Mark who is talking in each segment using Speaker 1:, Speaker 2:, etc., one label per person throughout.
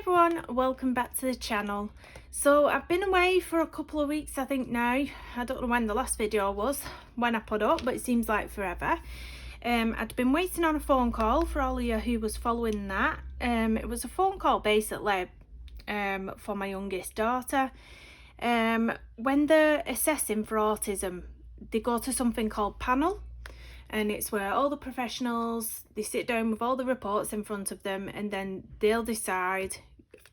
Speaker 1: everyone, welcome back to the channel. So I've been away for a couple of weeks I think now. I don't know when the last video was, when I put up, but it seems like forever. I'd been waiting on a phone call for all of you who was following that. It was a phone call basically for my youngest daughter. When they're assessing for autism, they go to something called panel. And it's where all the professionals, they sit down with all the reports in front of them, and then they'll decide,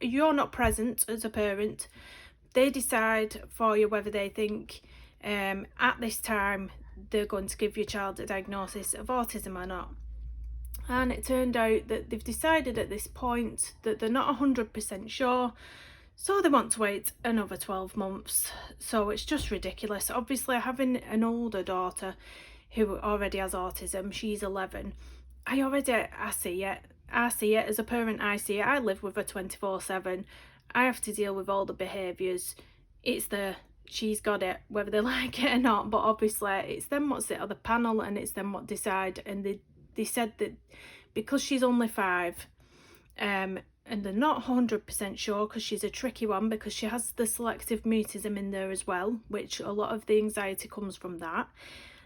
Speaker 1: you're not present as a parent, they decide for you whether they think at this time they're going to give your child a diagnosis of autism or not. And it turned out that they've decided at this point that they're not 100% sure, so they want to wait another 12 months. So it's just ridiculous. Obviously, having an older daughter who already has autism, she's 11, I see it as a parent. I see it. I live with her 24/7. I have to deal with all the behaviours. It's she's got it, whether they like it or not, but obviously it's them what sit on the panel and it's them what decide. And they said that because she's only 5, and they're not 100% sure because she's a tricky one, because she has the selective mutism in there as well, which a lot of the anxiety comes from that.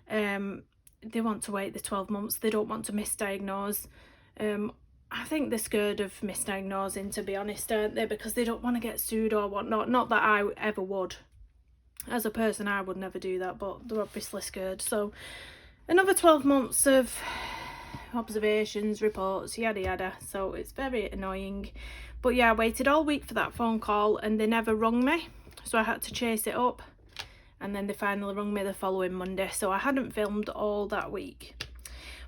Speaker 1: They want to wait the 12 months. They don't want to misdiagnose. I think they're scared of misdiagnosing, to be honest, aren't they? Because they don't want to get sued or whatnot. Not that I ever would. As a person, I would never do that, but they're obviously scared. So another 12 months of observations, reports, yada yada. So it's very annoying. But yeah, I waited all week for that phone call and they never rung me. So I had to chase it up. And then they finally rung me the following Monday, so I hadn't filmed all that week.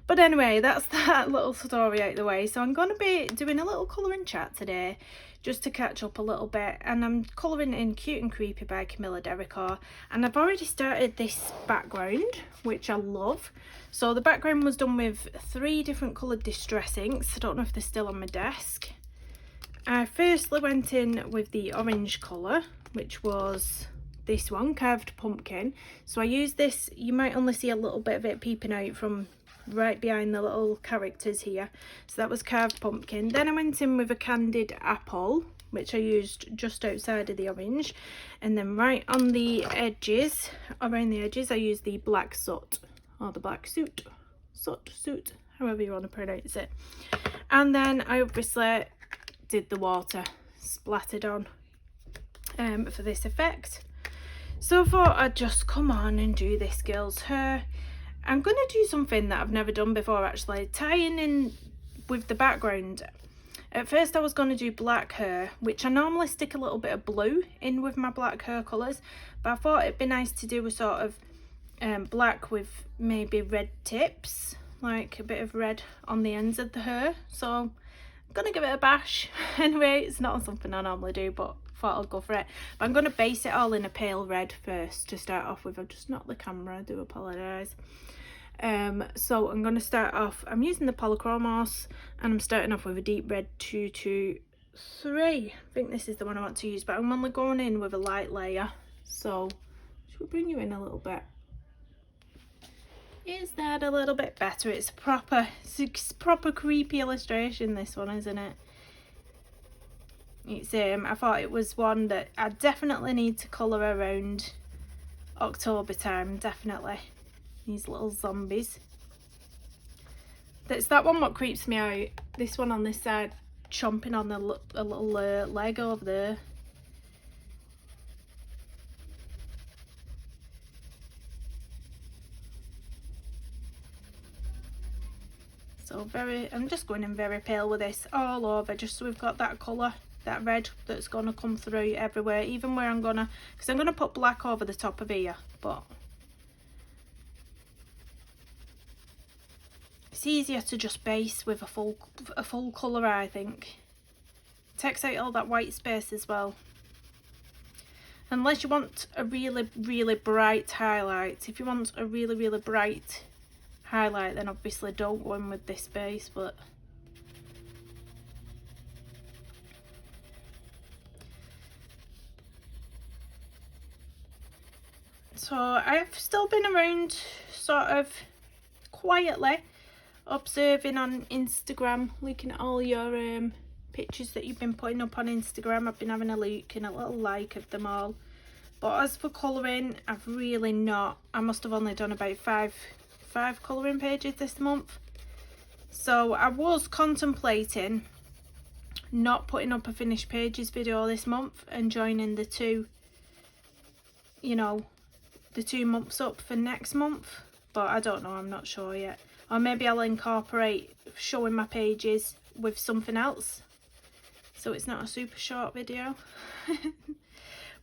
Speaker 1: But anyway, that's that little story out the way. So I'm going to be doing a little colour and chat today, just to catch up a little bit. And I'm colouring in Cute and Creepy by Camilla Derricourt. And I've already started this background, which I love. So the background was done with 3 different coloured distress inks. I don't know if they're still on my desk. I firstly went in with the orange colour, which was this one, Carved Pumpkin. So I used this, you might only see a little bit of it peeping out from right behind the little characters here. So that was Carved Pumpkin. Then I went in with a Candied Apple, which I used just outside of the orange. And then right on the edges, around the edges, I used the Black Soot, or the Black Soot, Soot, however you want to pronounce it. And then I obviously did the water splattered on for this effect. So I thought I'd just come on and do this girl's hair. I'm going to do something that I've never done before, actually, tying in with the background. At first I was going to do black hair, which I normally stick a little bit of blue in with my black hair colours, but I thought it'd be nice to do a sort of black with maybe red tips, like a bit of red on the ends of the hair. So I'm going to give it a bash. Anyway, it's not something I normally do, but thought I'll go for it. But I'm going to base it all in a pale red first to start off with. I've just knocked the camera, I do apologise. So I'm going to start off, I'm using the Polychromos, and I'm starting off with a deep red 223. I think this is the one I want to use, but I'm only going in with a light layer. So should we bring you in a little bit? Is that a little bit better? It's proper creepy illustration, this one, isn't it? It's I thought it was one that I definitely need to colour around October time, definitely. These little zombies. That's that one what creeps me out. This one on this side, chomping on a little leg over there. So I'm just going in very pale with this all over, just so we've got that colour, that red that's going to come through everywhere, even where I'm going to, because I'm going to put black over the top of here, but it's easier to just base with a full colour, I think. Takes out all that white space as well. Unless you want a really bright highlight. If you want a really bright highlight, then obviously don't go in with this base, but so I've still been around sort of quietly observing on Instagram, looking at all your pictures that you've been putting up on Instagram. I've been having a look and a little like of them all. But as for colouring, I've really not. I must have only done about five colouring pages this month. So I was contemplating not putting up a finished pages video this month and joining the two, you know, the 2 months up for next month. But I don't know, I'm not sure yet. Or maybe I'll incorporate showing my pages with something else, so it's not a super short video.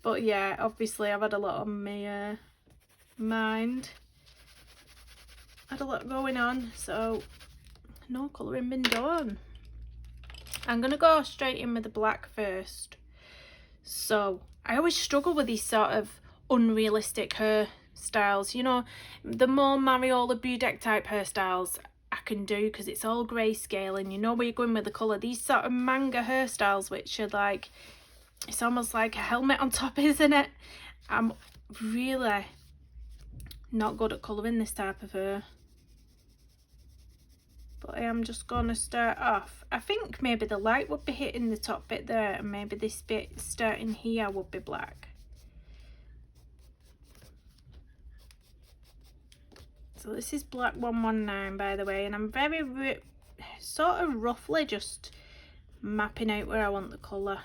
Speaker 1: But yeah, obviously I've had a lot on my mind. Had a lot going on, so no colouring been done. I'm going to go straight in with the black first. So I always struggle with these sort of unrealistic hairstyles. You know, the more Mariola Budek type hairstyles I can do because it's all grayscale and you know where you're going with the colour. These sort of manga hairstyles, which are like, it's almost like a helmet on top, isn't it? I'm really not good at colouring this type of hair. But I am just going to start off. I think maybe the light would be hitting the top bit there and maybe this bit starting here would be black. So this is black 119, by the way, and I'm very sort of roughly just mapping out where I want the colour,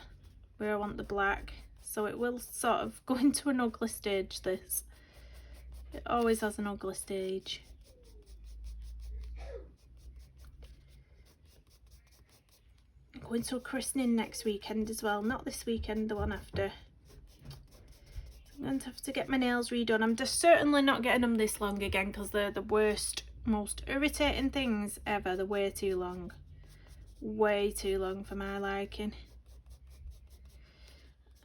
Speaker 1: where I want the black. So it will sort of go into an ugly stage, this. It always has an ugly stage. I'm going to a christening next weekend as well, not this weekend, the one after. I'm going to have to get my nails redone. I'm just certainly not getting them this long again because they're the worst, most irritating things ever. They're way too long. Way too long for my liking.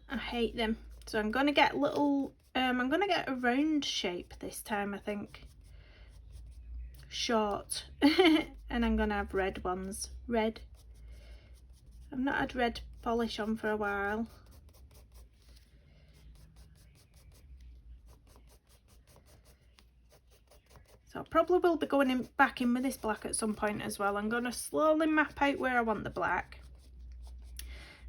Speaker 1: I hate them. So I'm going to get little, I'm going to get a round shape this time, I think. Short. And I'm going to have red ones. Red. I've not had red polish on for a while. So I probably will be going back in with this black at some point as well. I'm going to slowly map out where I want the black.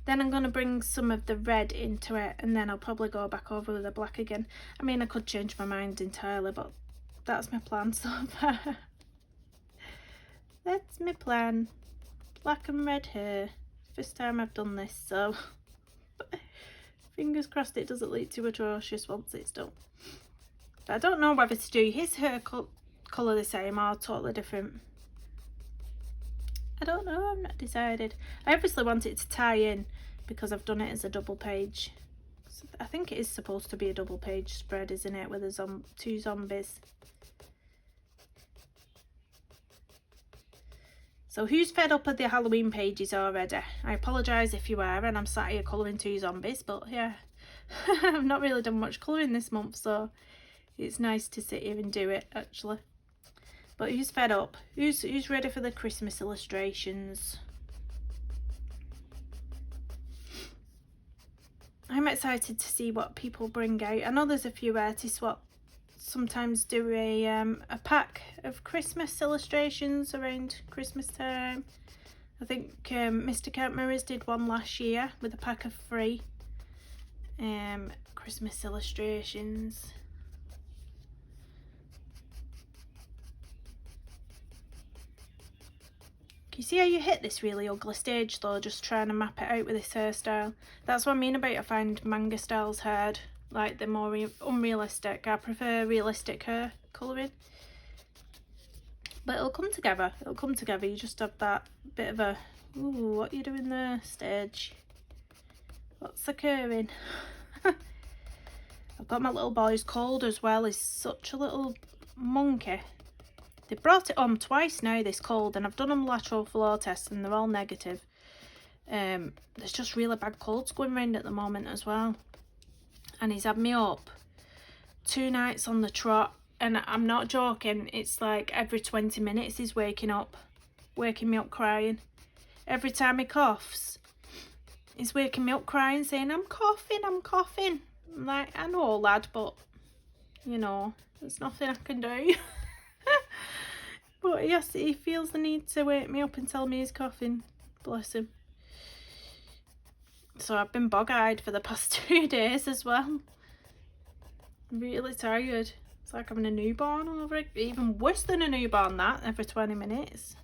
Speaker 1: Then I'm going to bring some of the red into it and then I'll probably go back over with the black again. I mean, I could change my mind entirely, but that's my plan so far. That's my plan. Black and red hair. First time I've done this, so fingers crossed it doesn't look too atrocious once it's done. But I don't know whether to do his hair colour the same or totally different. I don't know, I've not decided. I obviously want it to tie in because I've done it as a double page. So I think it is supposed to be a double page spread, isn't it, with the two zombies. So who's fed up of the Halloween pages already? I apologise if you are, and I'm sat here colouring 2 zombies, but yeah, I've not really done much colouring this month, so it's nice to sit here and do it, actually. But who's fed up? Who's ready for the Christmas illustrations? I'm excited to see what people bring out. I know there's a few artists what sometimes do a pack of Christmas illustrations around Christmas time. I think Mr. Count Mirrors did one last year with a pack of 3 Christmas illustrations. Can you see how you hit this really ugly stage though, just trying to map it out with this hairstyle? That's what I mean about I find manga styles hard. Like they're more unrealistic. I prefer realistic hair colouring. But it'll come together. It'll come together. You just have that bit of a, ooh, what are you doing there stage? What's occurring? I've got my little boy's cold as well. He's such a little monkey. They brought it on twice now, this cold, and I've done them lateral flow tests and they're all negative. There's just really bad colds going around at the moment as well. And he's had me up 2 nights on the trot, and I'm not joking, it's like every 20 minutes he's waking me up crying. Every time he coughs, he's waking me up crying, saying, I'm coughing. I'm like, I know, lad, but, you know, there's nothing I can do. But yes, he feels the need to wake me up and tell me he's coughing. Bless him. So I've been bog-eyed for the past 2 days as well. I'm really tired. It's like having a newborn over it. Even worse than a newborn, that, every 20 minutes.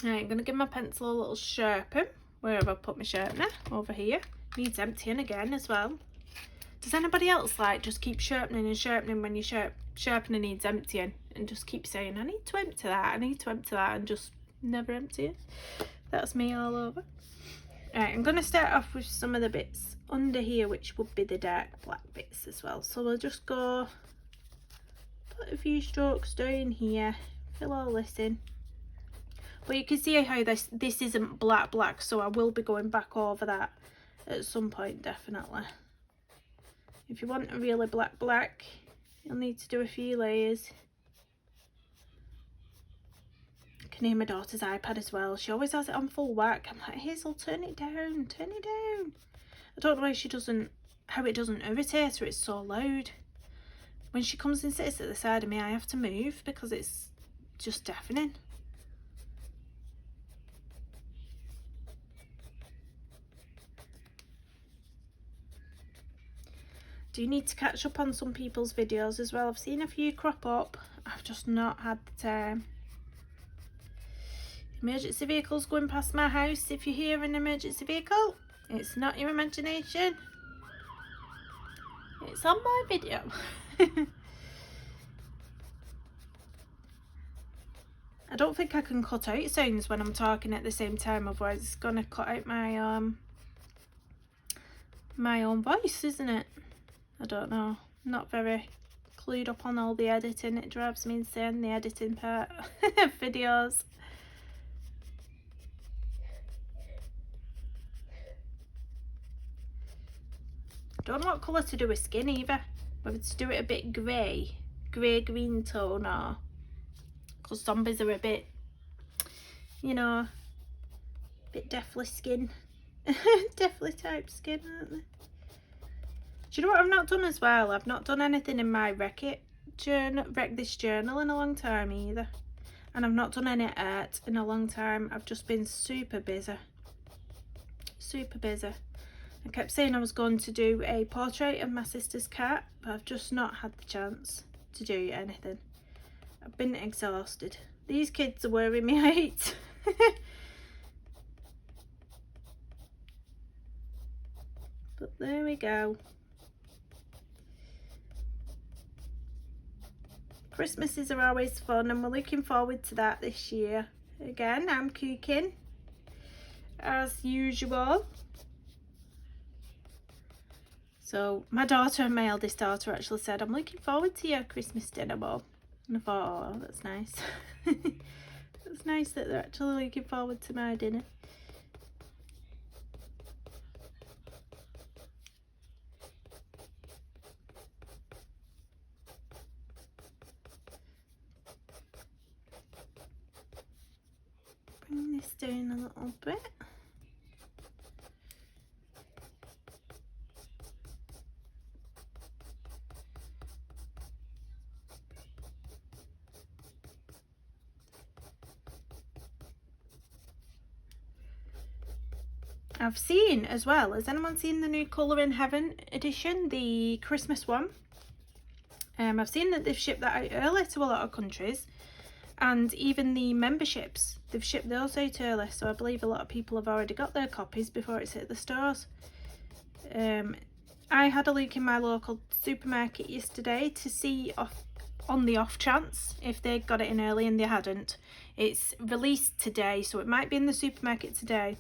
Speaker 1: Right, I'm going to give my pencil a little sharpen. Where have I put my sharpener? Over here. Needs emptying again as well. Does anybody else like just keep sharpening and sharpening when your sharpener needs emptying, and just keep saying, I need to empty that, I need to empty that, and just never empty it? That's me all over. Right, I'm going to start off with some of the bits under here, which would be the dark black bits as well. So we'll just go put a few strokes down here, fill all this in. But you can see how this isn't black, so I will be going back over that at some point, definitely. If you want a really black, you'll need to do a few layers. I can hear my daughter's iPad as well. She always has it on full whack. I'm like, Hazel, turn it down, turn it down. I don't know why she doesn't, how it doesn't irritate her, it's so loud. When she comes and sits at the side of me, I have to move because it's just deafening. Do need to catch up on some people's videos as well. I've seen a few crop up. I've just not had the time. Emergency vehicles going past my house. If you hear an emergency vehicle, it's not your imagination. It's on my video. I don't think I can cut out sounds when I'm talking at the same time, otherwise it's gonna cut out my my own voice, isn't it? I don't know. I'm not very clued up on all the editing. It drives me insane, the editing part of videos. Don't know what colour to do with skin either. Whether to do it a bit grey-green tone, or because zombies are a bit, you know, a bit deathly skin. Deathly type skin, aren't they? Do you know what I've not done as well? I've not done anything in my wreck this journal in a long time either. And I've not done any art in a long time. I've just been super busy. Super busy. I kept saying I was going to do a portrait of my sister's cat, but I've just not had the chance to do anything. I've been exhausted. These kids are wearing me out. But there we go. Christmases are always fun, and we're looking forward to that this year. Again, I'm cooking as usual. So my daughter and my eldest daughter actually said, I'm looking forward to your Christmas dinner, Mum. And I thought, oh, that's nice. It's nice that they're actually looking forward to my dinner. Bring this down a little bit. I've seen as well, has anyone seen the new Colour in Heaven edition, the Christmas one? I've seen that they've shipped that out early to a lot of countries, and even the memberships, they've shipped those out early, so I believe a lot of people have already got their copies before it's hit the stores. I had a look in my local supermarket yesterday to see on the off chance if they got it in early, and they hadn't. It's released today, so it might be in the supermarket today.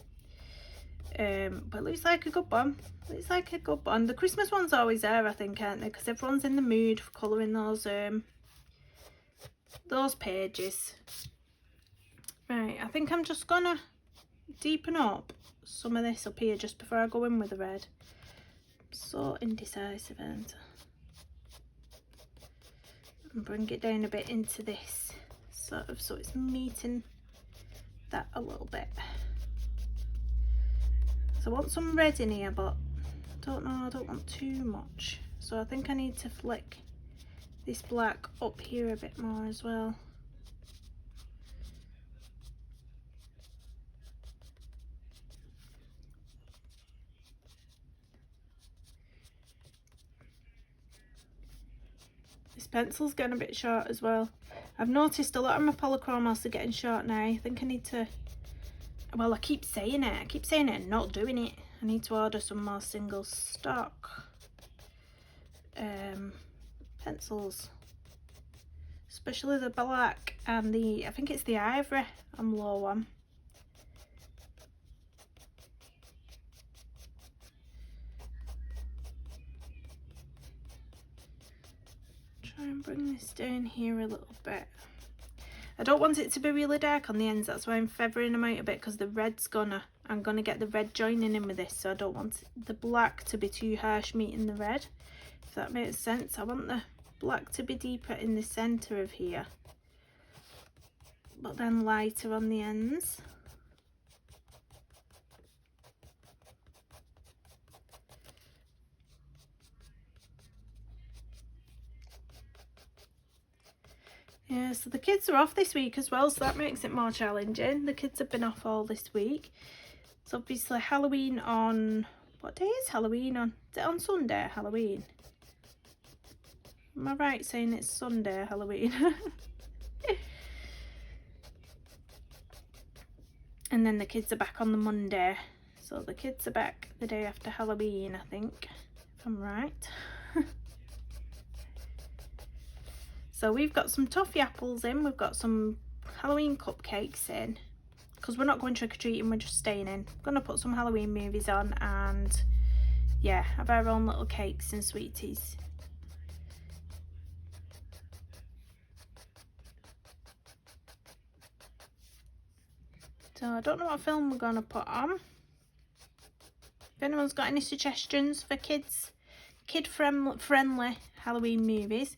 Speaker 1: But it looks like a good one. Looks like a good one. The Christmas one's always there, I think, aren't they? Because everyone's in the mood for colouring those pages. Right, I think I'm just gonna deepen up some of this up here just before I go in with the red. I'm so indecisive, aren't I? And bring it down a bit into this, sort of, so it's meeting that a little bit. So I want some red in here, but I don't know, I don't want too much. So I think I need to flick this black up here a bit more as well. Pencil's getting a bit short as well. I've noticed a lot of my polychromos are getting short now. I think I need to, well, I keep saying it and not doing it. I need to order some more single stock pencils, especially the black and the, I think it's the ivory I'm low on. Try and bring this down here a little bit. I don't want it to be really dark on the ends, that's why I'm feathering them out a bit, because the red's I'm gonna get the red joining in with this, so I don't want the black to be too harsh meeting the red, if that makes sense. I want the black to be deeper in the centre of here, but then lighter on the ends. Yeah, so the kids are off this week as well, so that makes it more challenging. The kids have been off all this week. So obviously Halloween on, what day is Halloween on? Is it on Sunday, Halloween? Am I right saying it's Sunday, Halloween? And then the kids are back on the Monday. So the kids are back the day after Halloween, I think, if I'm right. So we've got some toffee apples in, we've got some Halloween cupcakes in, because we're not going trick-or-treating, we're just staying in. Gonna put some Halloween movies on and yeah, have our own little cakes and sweeties. So I don't know what film we're gonna put on. If anyone's got any suggestions for kid-friendly Halloween movies.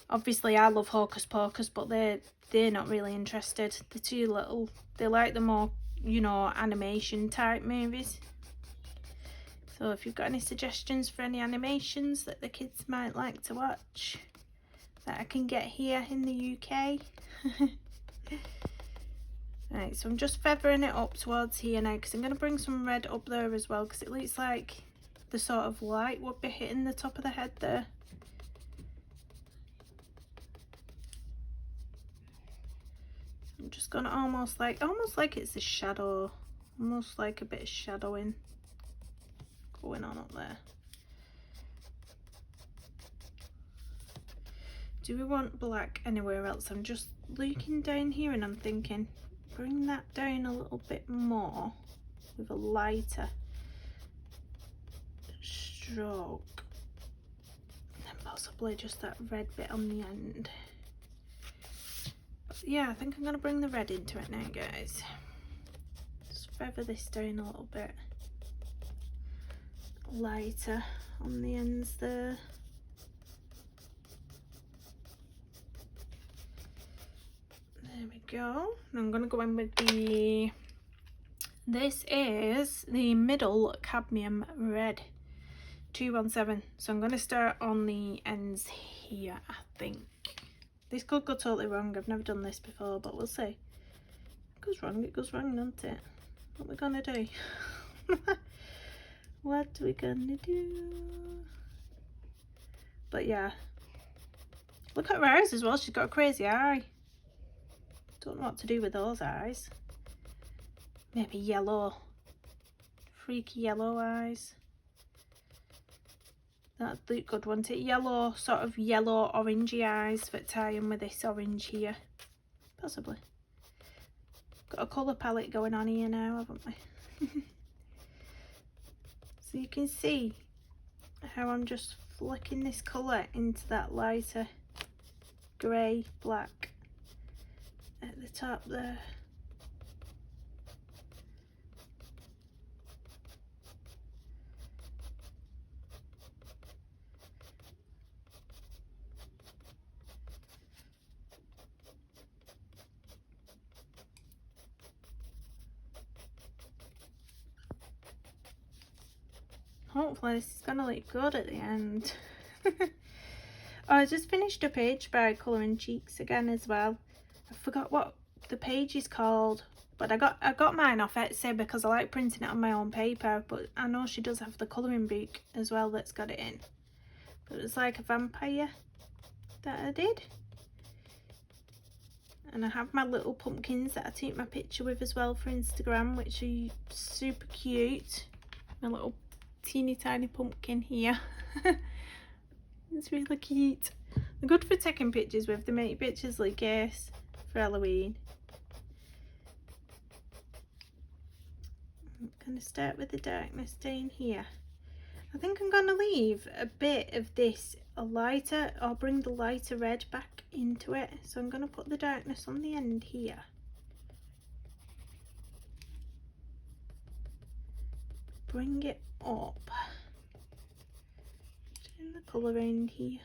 Speaker 1: Obviously I love Hocus Pocus, but they're not really interested. They're too little. They like the more, you know, animation type movies. So if you've got any suggestions for any animations that the kids might like to watch that I can get here in the UK. Right, so I'm just feathering it up towards here now, because I'm going to bring some red up there as well, because it looks like the sort of light would be hitting the top of the head there. I'm just gonna almost like it's a shadow, almost like a bit of shadowing going on up there. Do we want black anywhere else? I'm just looking down here and I'm thinking, bring that down a little bit more with a lighter stroke, and then possibly just that red bit on the end. Yeah, I think I'm going to bring the red into it now, guys. Just feather this down a little bit lighter on the ends there. There we go. I'm going to go in with this is the middle cadmium red 217. So I'm going to start on the ends here, I think. This could go totally wrong. I've never done this before, but we'll see. It goes wrong, doesn't it? What are we gonna do? What are we gonna do? But yeah. Look at her eyes as well. She's got a crazy eye. Don't know what to do with those eyes. Maybe yellow. Freaky yellow eyes. That'd look good, wouldn't it? Yellow, sort of yellow orangey eyes for tying with this orange here. Possibly. Got a colour palette going on here now, haven't we? So you can see how I'm just flicking this colour into that lighter grey, black at the top there. Hopefully this is going to look good at the end. Oh, I just finished a page by Colour & Cheeks again as well. I forgot what the page is called, but I got mine off Etsy because I like printing it on my own paper, but I know she does have the colouring book as well that's got it in. But it's like a vampire that I did. And I have my little pumpkins that I take my picture with as well for Instagram, which are super cute. My little teeny tiny pumpkin here. It's really cute. They're good for taking pictures with. They make pictures like yes for Halloween. I'm going to start with the darkness down here. I think I'm going to leave a bit of this a lighter, or bring the lighter red back into it. So I'm going to put the darkness on the end here. Bring it up. Turn the colour around here.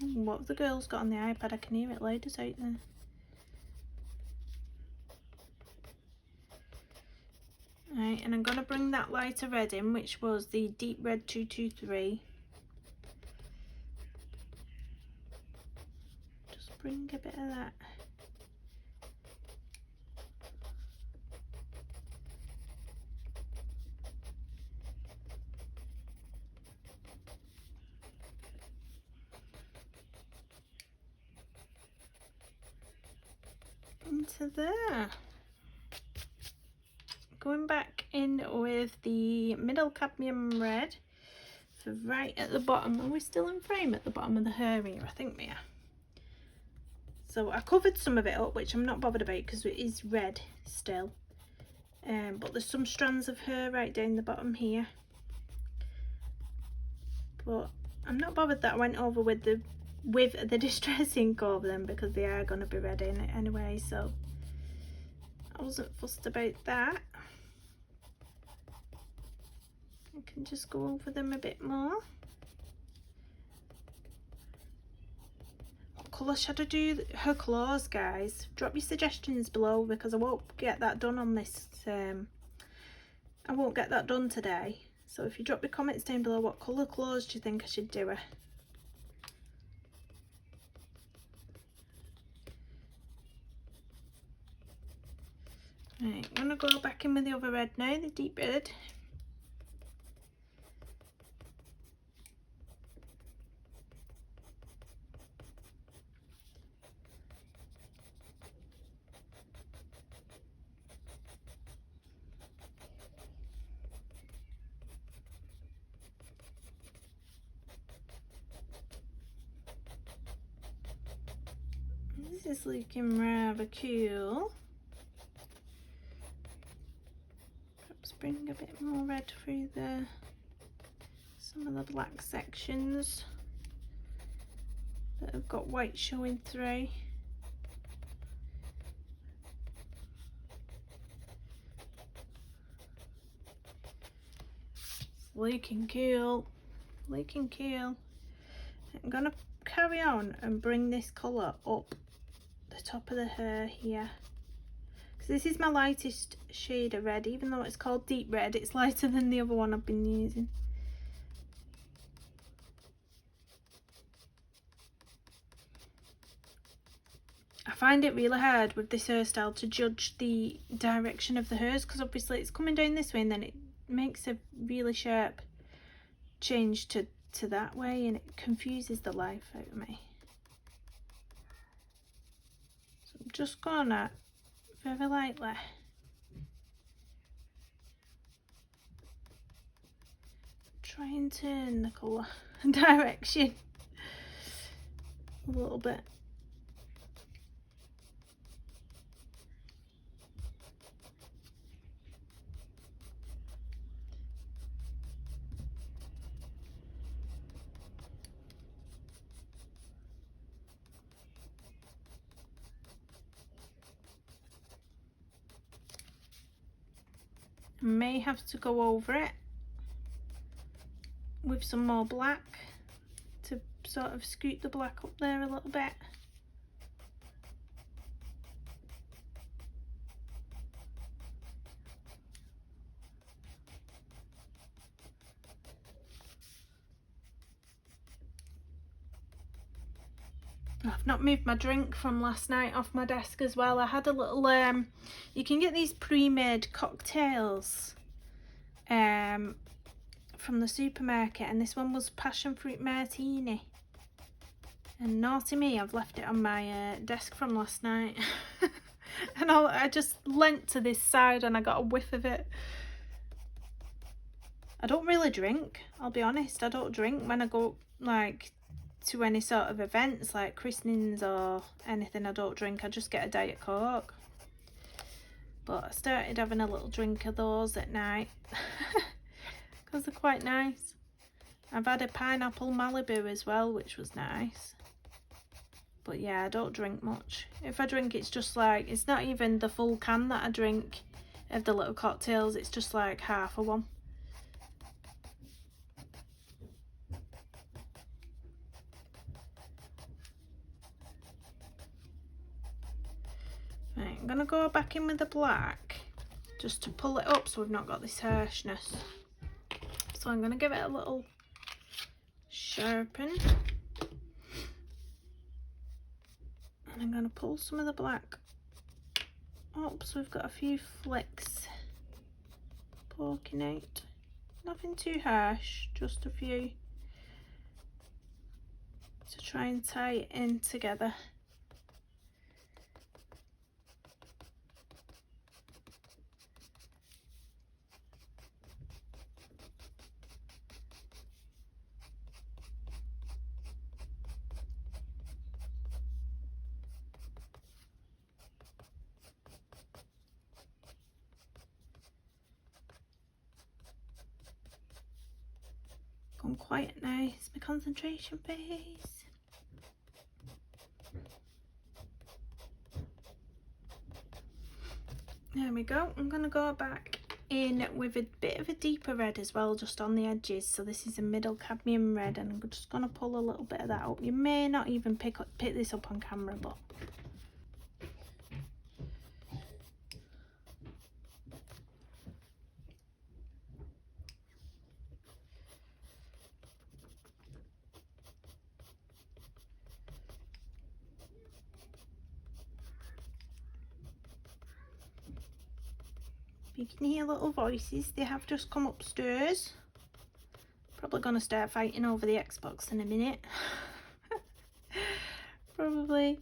Speaker 1: What have the girls got on the iPad? I can hear it loud as out there. Right, and I'm going to bring that lighter red in, which was the deep red 223. Just bring a bit of that. Into there. Going back in with the middle cadmium red for right at the bottom. Are we still in frame at the bottom of the hair here? I think we are. So I covered some of it up, which I'm not bothered about because it is red still. But there's some strands of hair right down the bottom here. But I'm not bothered that I went over with the distress ink over them, because they are going to be red in it anyway, so I wasn't fussed about that. I can just go over them a bit more. What colour should I do her claws, guys? Drop your suggestions below, because I won't get that done on this. I won't get that done today. So if you drop your comments down below, what colour claws do you think I should do her? Right, I'm going to go back in with the other red now, the deep red. This is looking rather cool. Perhaps bring a bit more red through some of the black sections that have got white showing through. Looking cool, looking cool. I'm gonna carry on and bring this colour up the top of the hair here, because this is my lightest shade of red. Even though it's called deep red, it's lighter than the other one I've been using. I find it really hard with this hairstyle to judge the direction of the hairs, because obviously it's coming down this way and then it makes a really sharp change to that way, and it confuses the life out of me. So I'm just gonna very lightly try and turn the colour direction a little bit. May have to go over it with some more black to sort of scoot the black up there a little bit. I've not moved my drink from last night off my desk as well. I had a little you can get these pre-made cocktails from the supermarket, and this one was passion fruit martini, And naughty me, I've left it on my desk from last night. And I just leant to this side and I got a whiff of it. I don't really drink, I'll be honest. I don't drink when I go like to any sort of events like christenings or anything. I don't drink. I just get a Diet Coke. But I started having a little drink of those at night because they're quite nice. I've had a pineapple Malibu as well, which was nice. But yeah, I don't drink much. If I drink, it's just like, it's not even the full can that I drink of the little cocktails. It's just like half of one. Right, I'm going to go back in with the black just to pull it up so we've not got this harshness. So I'm going to give it a little sharpen. And I'm going to pull some of the black up so we've got a few flicks poking out. Nothing too harsh, just a few to try and tie it in together. Gone quite nice, my concentration phase. There we go. I'm going to go back in with a bit of a deeper red as well, just on the edges. So this is a middle cadmium red, and I'm just going to pull a little bit of that up. You may not even pick this up on camera, but you can hear little voices. They have just come upstairs. Probably going to start fighting over the Xbox in a minute. Probably.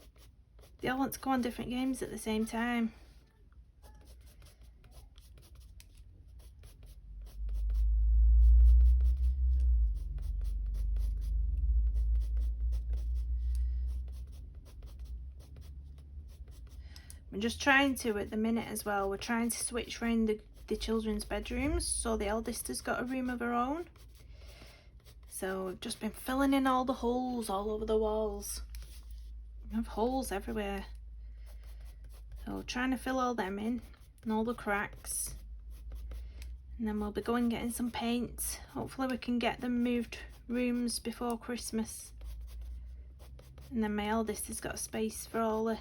Speaker 1: They all want to go on different games at the same time. I'm just trying to, at the minute as well, we're trying to switch around the children's bedrooms, so the eldest has got a room of her own. So we've just been filling in all the holes all over the walls. We have holes everywhere. So trying to fill all them in and all the cracks. And then we'll be going getting some paint. Hopefully we can get them moved rooms before Christmas. And then my eldest has got space for all the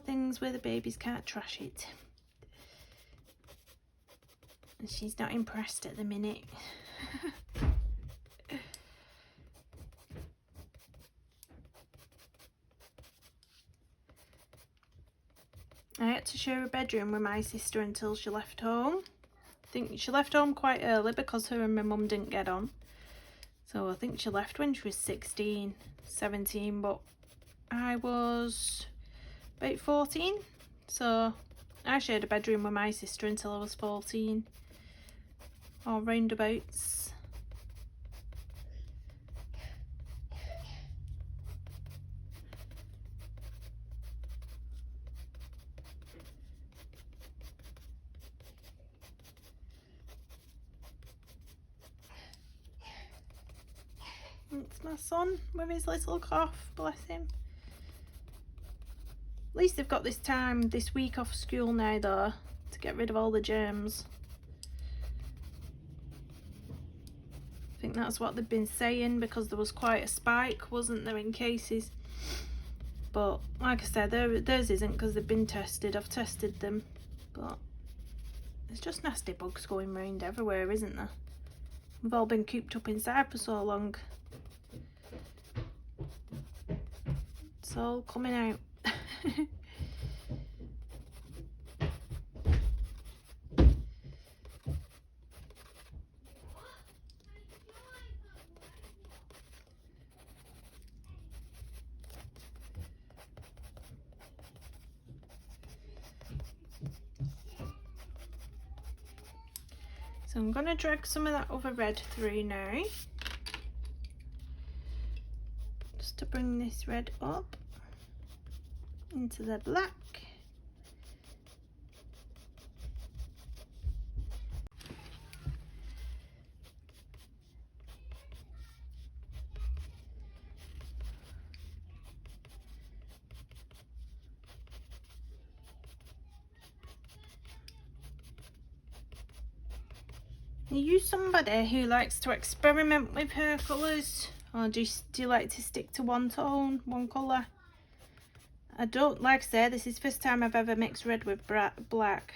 Speaker 1: things where the babies can't trash it. And she's not impressed at the minute. I had to share a bedroom with my sister until she left home. I think she left home quite early because her and my mum didn't get on. So I think she left when she was 16, 17, but I was about 14. So I shared a bedroom with my sister until I was 14. Or roundabouts. It's my son with his little cough, bless him. At least they've got this week off school now though, to get rid of all the germs. I think that's what they've been saying, because there was quite a spike, wasn't there, in cases. But like I said, theirs isn't because they've been tested. I've tested them, but there's just nasty bugs going around everywhere, isn't there? We've all been cooped up inside for so long. It's all coming out. So I'm going to drag some of that other red through now, just to bring this red up into the black. Are you somebody who likes to experiment with hair colours, or do you like to stick to one tone, one colour? I don't, like I say, this is the first time I've ever mixed red with black,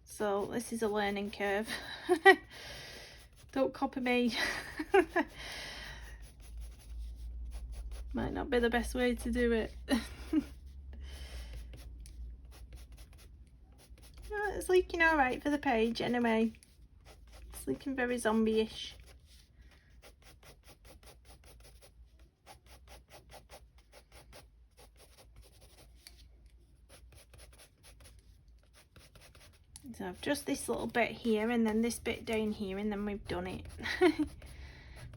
Speaker 1: so this is a learning curve. Don't copy me. Might not be the best way to do it. Oh, it's looking alright for the page anyway. It's looking very zombie-ish. So I've just this little bit here and then this bit down here, and then we've done it.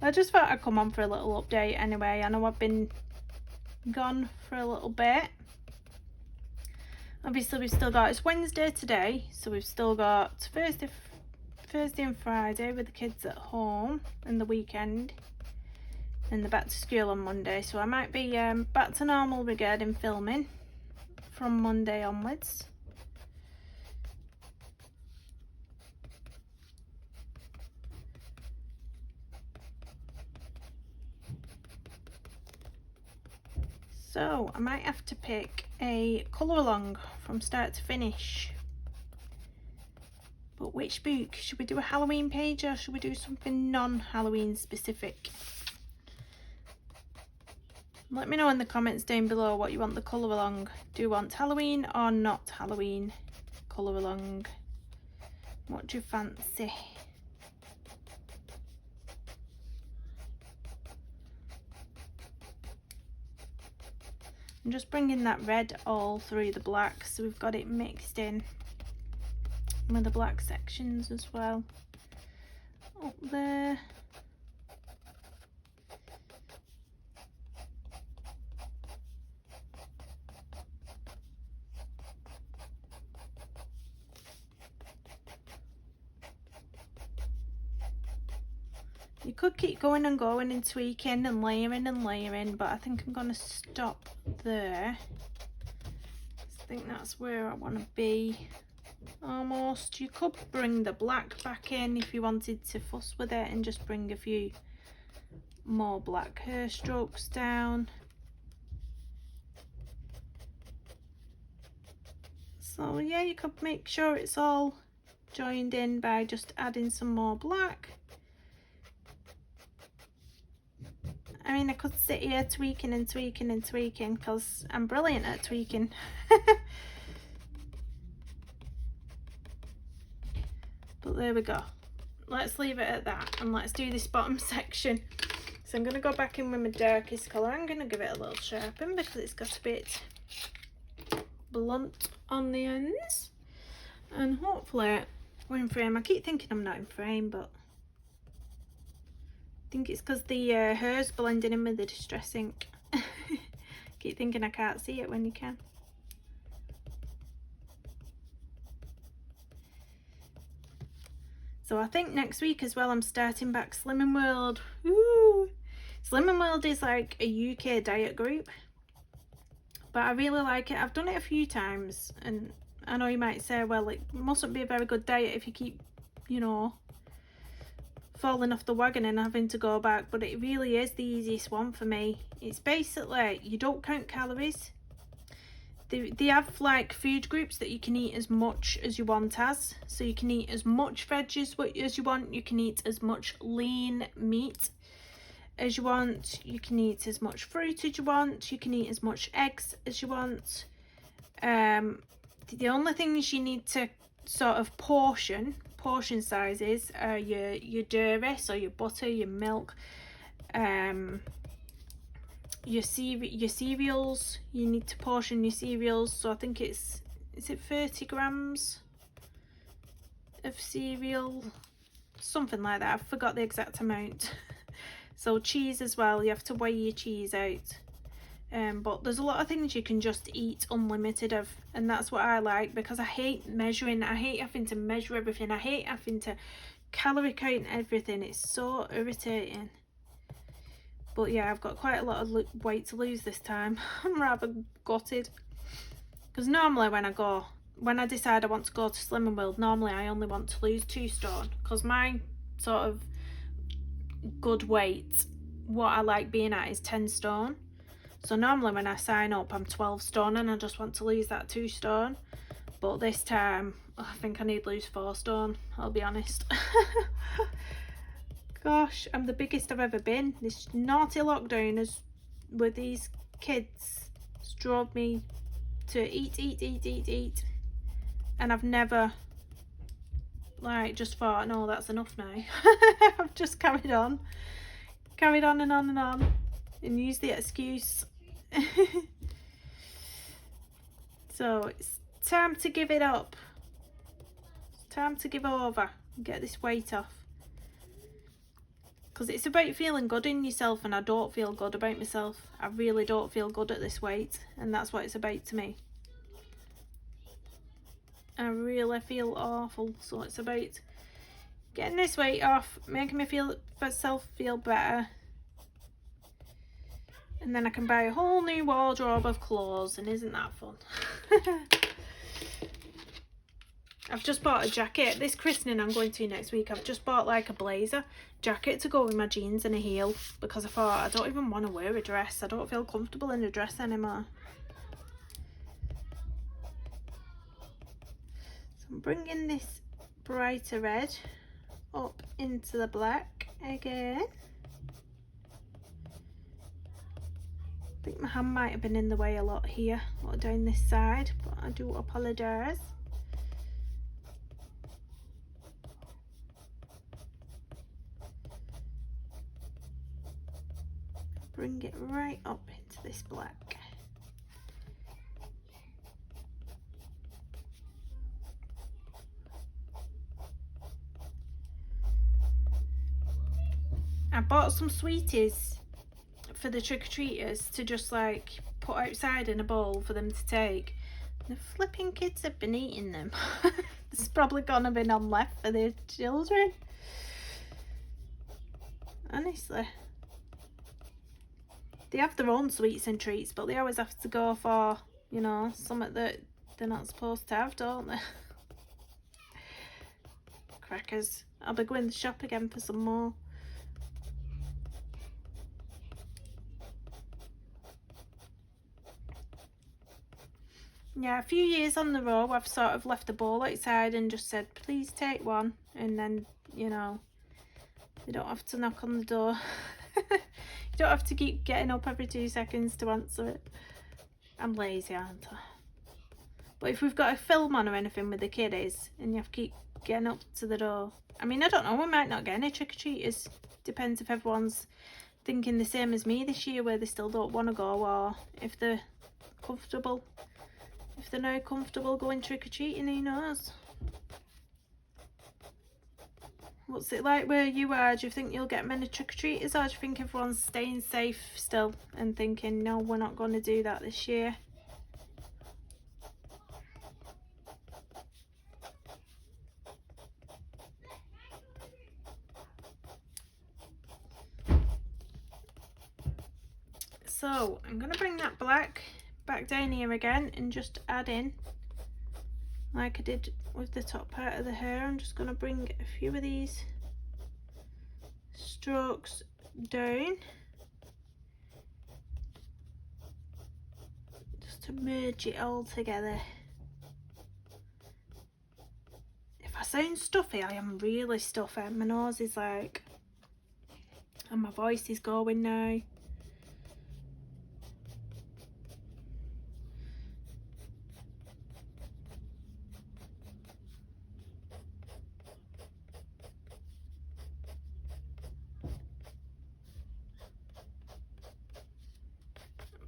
Speaker 1: I just thought I'd come on for a little update anyway. I know I've been gone for a little bit. Obviously we've still got, it's Wednesday today, so we've still got Thursday and Friday with the kids at home and the weekend, and they're back to school on Monday, so I might be back to normal regarding filming from Monday onwards. So I might have to pick a colour along from start to finish. But which book? Should we do a Halloween page, or should we do something non-Halloween specific? Let me know in the comments down below what you want the colour along. Do you want Halloween or not Halloween colour along? What do you fancy? I'm just bringing that red all through the black, so we've got it mixed in with the black sections as well. Up there. You could keep going and going and tweaking and layering, but I think I'm going to stop there. I think that's where I want to be almost. You could bring the black back in if you wanted to fuss with it and just bring a few more black hair strokes down. So yeah, you could make sure it's all joined in by just adding some more black. I mean, I could sit here tweaking and tweaking and tweaking because I'm brilliant at tweaking. But there we go. Let's leave it at that and let's do this bottom section. So I'm going to go back in with my darkest colour. I'm going to give it a little sharpen because it's got a bit blunt on the ends. And hopefully we're in frame. I keep thinking I'm not in frame, but I think it's because the hair's blending in with the Distress ink. Keep thinking I can't see it when you can. So I think next week as well I'm starting back Slimming World. Woo! Slimming World is like a UK diet group, but I really like it. I've done it a few times and I know you might say, well, it mustn't be a very good diet if you keep, you know, falling off the wagon and having to go back, but it really is the easiest one for me. It's basically, you don't count calories. They have like food groups that you can eat as much as you want as. So you can eat as much veg as you want, you can eat as much lean meat as you want, you can eat as much fruit as you want, you can eat as much eggs as you want. The only things you need to sort of portion sizes are your dairy, so your butter, your milk, your cereals. You need to portion your cereals, so I think is it 30 grams of cereal something like that. I forgot the exact amount. So cheese as well, you have to weigh your cheese out. But there's a lot of things you can just eat unlimited of, and that's what I like, because I hate measuring. I hate having to measure everything. I hate having to calorie count everything. It's so irritating. But yeah, I've got quite a lot of weight to lose this time. I'm rather gutted, because normally when I decide I want to go to Slimming World, normally I only want to lose 2 stone, because my sort of good weight, what I like being at, is 10 stone. So normally when I sign up, I'm 12 stone and I just want to lose that 2 stone. But this time, I think I need to lose 4 stone, I'll be honest. Gosh, I'm the biggest I've ever been. This naughty lockdown has, with these kids, drove me to eat. And I've never, like, just thought, no, that's enough now. I've just carried on and on, and used the excuse. So it's time to give it up. It's time to give over and get this weight off. Because it's about feeling good in yourself, and I don't feel good about myself. I really don't feel good at this weight, and that's what it's about to me. I really feel awful, so it's about getting this weight off, making myself feel better, and then I can buy a whole new wardrobe of clothes, and isn't that fun? I've just bought a jacket. This christening I'm going to next week, I've just bought like a blazer jacket to go with my jeans and a heel, because I thought I don't even want to wear a dress. I don't feel comfortable in a dress anymore. So I'm bringing this brighter red up into the black again. I think my hand might have been in the way a lot here, or down this side, but I do apologise. Bring it right up into this black. I bought some sweeties for the trick-or-treaters to just like put outside in a bowl for them to take. The flipping kids have been eating them. There's probably gonna be none left for their children. Honestly. They have their own sweets and treats, but they always have to go for, you know, something that they're not supposed to have, don't they? Crackers. I'll be going to the shop again for some more. Yeah, a few years on the row, I've sort of left the bowl outside and just said, please take one. And then, you know, you don't have to knock on the door. You don't have to keep getting up every 2 seconds to answer it. I'm lazy, aren't I? But if we've got a film on or anything with the kiddies and you have to keep getting up to the door. I mean, I don't know, we might not get any trick-or-treaters. Depends if everyone's thinking the same as me this year, where they still don't want to go, or if they're comfortable. If they're now comfortable going trick-or-treating, who knows? What's it like where you are? Do you think you'll get many trick-or-treaters, or do you think everyone's staying safe still and thinking, no, we're not going to do that this year? So I'm going to bring that black back down here again and just add in, like I did with the top part of the hair. I'm just going to bring a few of these strokes down just to merge it all together. If I sound stuffy, I am really stuffy. My nose is like, and my voice is going now.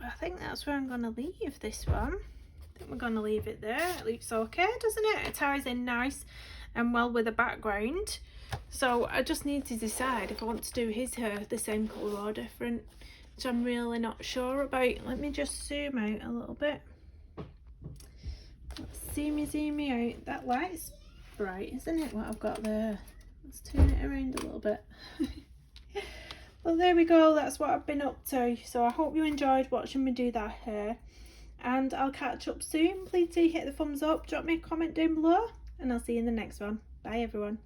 Speaker 1: I think that's where I'm going to leave this one. I think we're going to leave it there. It looks okay, doesn't it? It ties in nice and well with the background. So I just need to decide if I want to do his hair the same colour or different, which I'm really not sure about. Let me just zoom out a little bit. Let's zoom me out. That light's bright, isn't it, what I've got there? Let's turn it around a little bit. Well, there we go, that's what I've been up to. So I hope you enjoyed watching me do that hair, and I'll catch up soon. Please do hit the thumbs up, drop me a comment down below, and I'll see you in the next one. Bye everyone.